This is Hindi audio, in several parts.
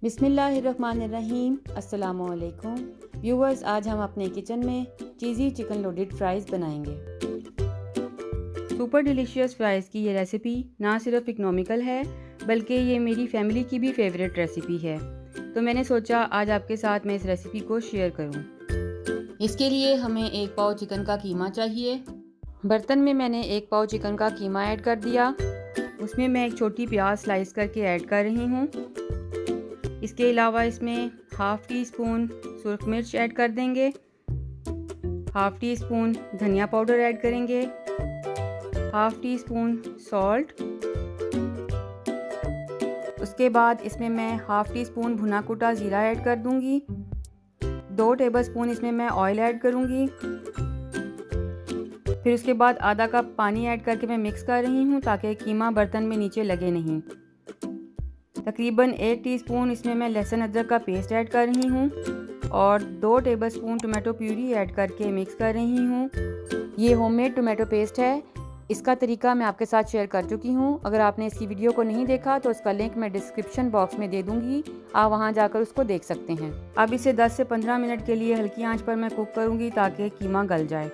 बिस्मिल्लाहिर्रहमानिर्रहीम। अस्सलामुअलैकुम व्यूवर्स, आज हम अपने किचन में चीज़ी चिकन लोडेड फ्राइज़ बनाएंगे। सुपर डिलीशियस फ्राइज़ की ये रेसिपी ना सिर्फ इकनॉमिकल है बल्कि ये मेरी फैमिली की भी फेवरेट रेसिपी है, तो मैंने सोचा आज आपके साथ मैं इस रेसिपी को शेयर करूं। इसके लिए हमें 1 पाव चिकन का कीमा चाहिए। बर्तन में मैंने 1 पाव चिकन का कीमा ऐड कर दिया। उसमें मैं एक छोटी प्याज स्लाइस करके ऐड कर रही हूँ। इसके अलावा इसमें हाफ़ टी स्पून सुरख मिर्च ऐड कर देंगे, हाफ़ टी स्पून धनिया पाउडर ऐड करेंगे, हाफ़ टी स्पून सॉल्ट। उसके बाद इसमें मैं हाफ़ टी स्पून भुना कुटा ज़ीरा ऐड कर दूंगी। 2 टेबलस्पून इसमें मैं ऑयल ऐड करूंगी। फिर उसके बाद आधा कप पानी ऐड करके मैं मिक्स कर रही हूँ ताकि कीमा बर्तन में नीचे लगे नहीं। तकरीबन 1 टीस्पून इसमें मैं लहसुन अदरक का पेस्ट ऐड कर रही हूँ और 2 टेबलस्पून टोमेटो प्यूरी ऐड करके मिक्स कर रही हूँ। ये होममेड टोमेटो पेस्ट है। इसका तरीका मैं आपके साथ शेयर कर चुकी हूँ। अगर आपने इसकी वीडियो को नहीं देखा तो उसका लिंक मैं डिस्क्रिप्शन बॉक्स में दे दूँगी, आप वहाँ जाकर उसको देख सकते हैं। अब इसे 10 से 15 मिनट के लिए हल्की आंच पर मैं कुक करूँगी ताकि कीमा गल जाए।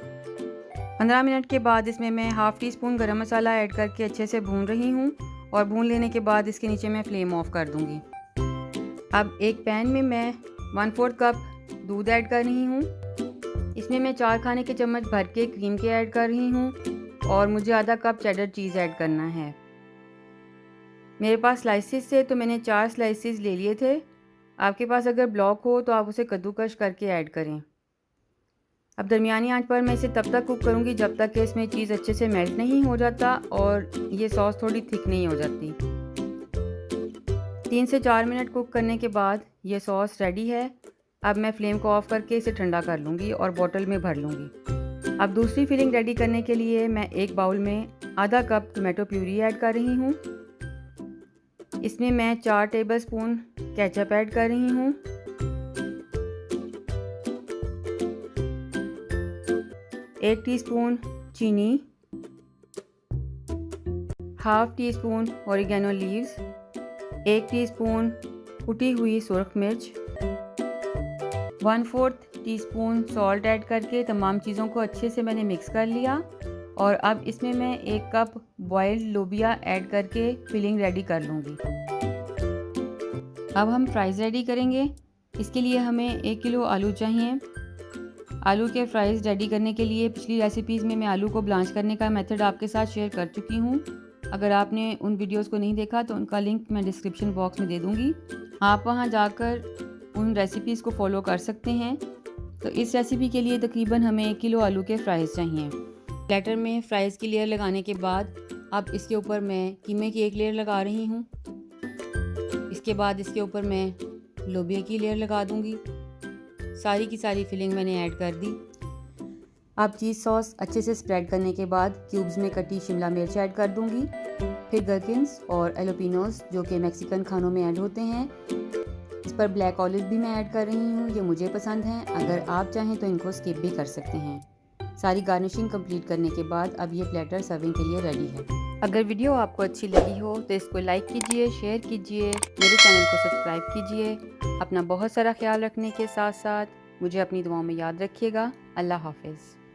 15 मिनट के बाद इसमें मैं हाफ़ टी स्पून गरम मसाला ऐड करके अच्छे से भून रही हूँ और भून लेने के बाद इसके नीचे मैं फ्लेम ऑफ कर दूँगी। अब एक पैन में मैं 1/4 कप दूध ऐड कर रही हूँ। इसमें मैं 4 खाने के चम्मच भर के क्रीम के ऐड कर रही हूँ और मुझे आधा कप चेडर चीज़ ऐड करना है। मेरे पास स्लाइसिस थे तो मैंने 4 स्लाइसिस ले लिए थे। आपके पास अगर ब्लॉक हो तो आप उसे कद्दूकश करके ऐड करें। अब दरमियानी आंच पर मैं इसे तब तक कुक करूँगी जब तक कि इसमें चीज़ अच्छे से मेल्ट नहीं हो जाता और ये सॉस थोड़ी थिक नहीं हो जाती। 3 से 4 मिनट कुक करने के बाद ये सॉस रेडी है। अब मैं फ्लेम को ऑफ करके इसे ठंडा कर लूँगी और बोतल में भर लूँगी। अब दूसरी फिलिंग रेडी करने के लिए मैं एक बाउल में आधा कप टोमेटो प्यूरी ऐड कर रही हूँ। इसमें मैं 4 टेबलस्पून केचप ऐड कर रही हूँ। एक टीस्पून चीनी, half tea spoon oregano leaves, 1 teaspoon कुटी हुई सुरख मिर्च, 1/4 टीस्पून सॉल्ट ऐड करके तमाम चीज़ों को अच्छे से मैंने मिक्स कर लिया। और अब इसमें मैं 1 कप बॉइल्ड लोबिया ऐड करके फिलिंग रेडी कर लूँगी। अब हम फ्राइज़ रेडी करेंगे। इसके लिए हमें 1 किलो आलू चाहिए। आलू के फ्राइज़ रेडी करने के लिए पिछली रेसिपीज़ में मैं आलू को ब्लांच करने का मेथड आपके साथ शेयर कर चुकी हूँ। अगर आपने उन वीडियोस को नहीं देखा तो उनका लिंक मैं डिस्क्रिप्शन बॉक्स में दे दूँगी, आप वहाँ जाकर उन रेसिपीज़ को फॉलो कर सकते हैं। तो इस रेसिपी के लिए तकरीबन हमें 1 किलो आलू के फ्राइज़ चाहिए। प्लेटर में फ्राइज़ की लेयर लगाने के बाद अब इसके ऊपर मैं कीमे की एक लेयर लगा रही हूँ। इसके बाद इसके ऊपर मैं लोबिया की लेयर लगा दूँगी। सारी की सारी फिलिंग मैंने ऐड कर दी। अब चीज़ सॉस अच्छे से स्प्रेड करने के बाद क्यूब्स में कटी शिमला मिर्च ऐड कर दूँगी। फिर गरकिन्स और एलोपिनोस जो कि मैक्सिकन खानों में ऐड होते हैं। इस पर ब्लैक ऑलिव भी मैं ऐड कर रही हूँ, ये मुझे पसंद हैं। अगर आप चाहें तो इनको स्किप भी कर सकते हैं। सारी गार्निशिंग कंप्लीट करने के बाद अब ये प्लेटर सर्विंग के लिए रेडी है। अगर वीडियो आपको अच्छी लगी हो तो इसको लाइक कीजिए, शेयर कीजिए, मेरे चैनल को सब्सक्राइब कीजिए। अपना बहुत सारा ख्याल रखने के साथ साथ मुझे अपनी दुआओं में याद रखिएगा। अल्लाह हाफ़िज़।